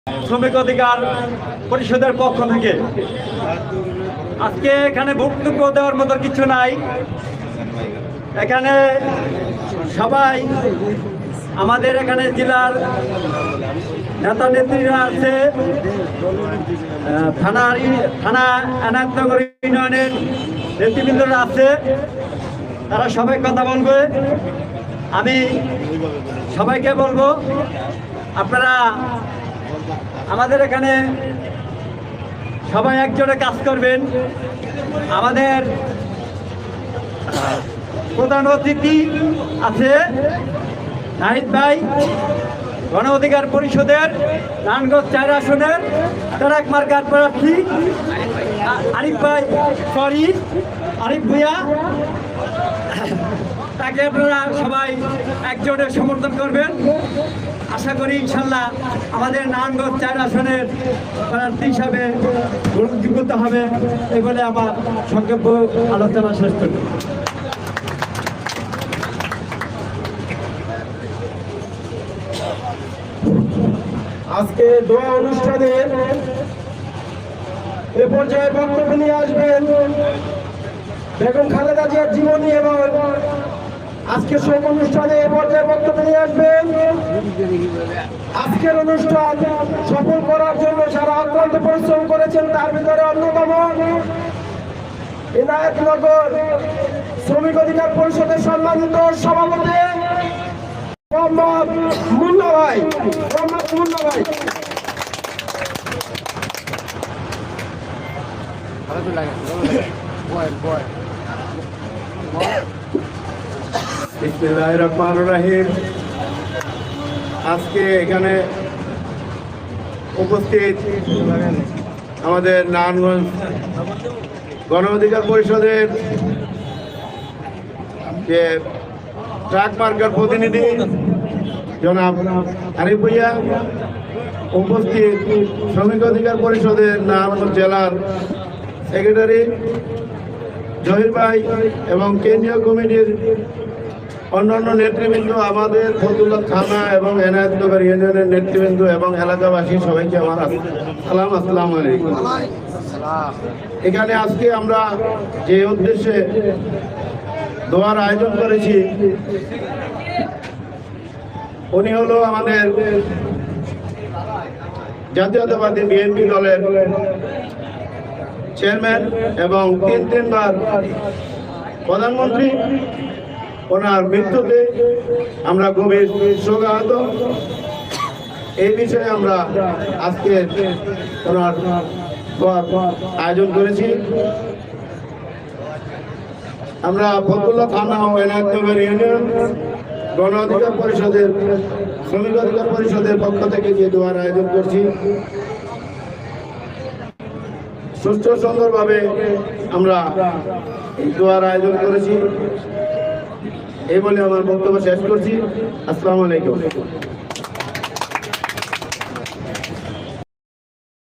শ্রমিক অধিকার পরিষদের পক্ষ থেকে আজকে এখানে বক্তব্য দেওয়ার মতো কিছু নাই। এখানে সবাই আমাদের এখানে জেলার নেতা নেত্রীরা আছে, থানা এনায়তনগর ইউনিয়নের নেতৃবৃন্দরা আছে, তারা সবাই কথা বলবে। আমি সবাইকে বলবো, আপনারা আমাদের এখানে সবাই একজোটে কাজ করবেন। আমাদের প্রধান অতিথি আছে নাহিদ ভাই, গণ অধিকার পরিষদের নারায়ণগঞ্জ 4 আসনের ট্রাক মার্কার প্রার্থী আরিফ ভাই, আরিফ ভুইয়া। তাকে আপনারা সবাই একজোটে সমর্থন করবেন। আশা করি ইনশাল্লাহ আমাদের নারায়ণগঞ্জ 4 আসনের প্রার্থী হিসাবে গ্রহণযোগ্যতা হবে। এই বলে আমার সংক্ষেপ আলোচনা শেষ করব। আজকে দোয়া অনুষ্ঠানে এ পর্যায়ে বক্তব্য নিয়ে আসবেন বেগম খালেদা জিয়ার জীবনী এবং আজকে শোক অনুষ্ঠানে এ পর্যায়ে বক্তব্য নিয়ে আসবেন। আজকের অনুষ্ঠান সফল করার জন্য যারা অক্লান্ত পরিশ্রম করেছেন তার ভিতরে অন্যতম এনায়েতনগর শ্রমিক অধিকার পরিষদের সম্মানিত সভাপতি মোহাম্মদ মুন্না ভাই। বিসমিল্লাহির রহমানির রহিম। আজকে এখানে উপস্থিত আমাদের নারায়ণগঞ্জ গণ অধিকার পরিষদের যে ট্রাক মার্কার প্রতিনিধি জনাব আরিফ ভুইয়া, উপস্থিত শ্রমিক অধিকার পরিষদের নারায়ণগঞ্জ জেলার সেক্রেটারি জহির ভাই এবং কেন্দ্রীয় কমিটির অন্যান্য নেতৃবৃন্দ, আমাদের ফতুল্লাহ থানা এবং এনায়েতনগর ইউনিয়নের নেতৃবৃন্দ এবং এলাকাবাসী সবাইকে আমার সালাম, আসসালামু আলাইকুম। এখানে আজকে আমরা যে উদ্দেশ্যে দোয়ার আয়োজন করেছি, উনি হলো আমাদের জাতীয়তাবাদী বিএনপি দলের চেয়ারম্যান এবং 3বার প্রধানমন্ত্রী। ওনার মৃত্যুতে আমরা গভীর শোকাহত। এই বিষয়ে আমরা আজকে ওনার আয়োজন করেছি। আমরা ফতুল্লাহ থানা ও এনায়েতনগর ইউনিয়ন গণ অধিকার পরিষদের শ্রমিক অধিকার পরিষদের পক্ষ থেকে যে দোয়ার আয়োজন করছি, সুষ্ঠু সুন্দরভাবে আমরা এই দোয়ার আয়োজন করেছি। এই বলে আমার বক্তব্য শেষ করছি। আসসালামু আলাইকুম।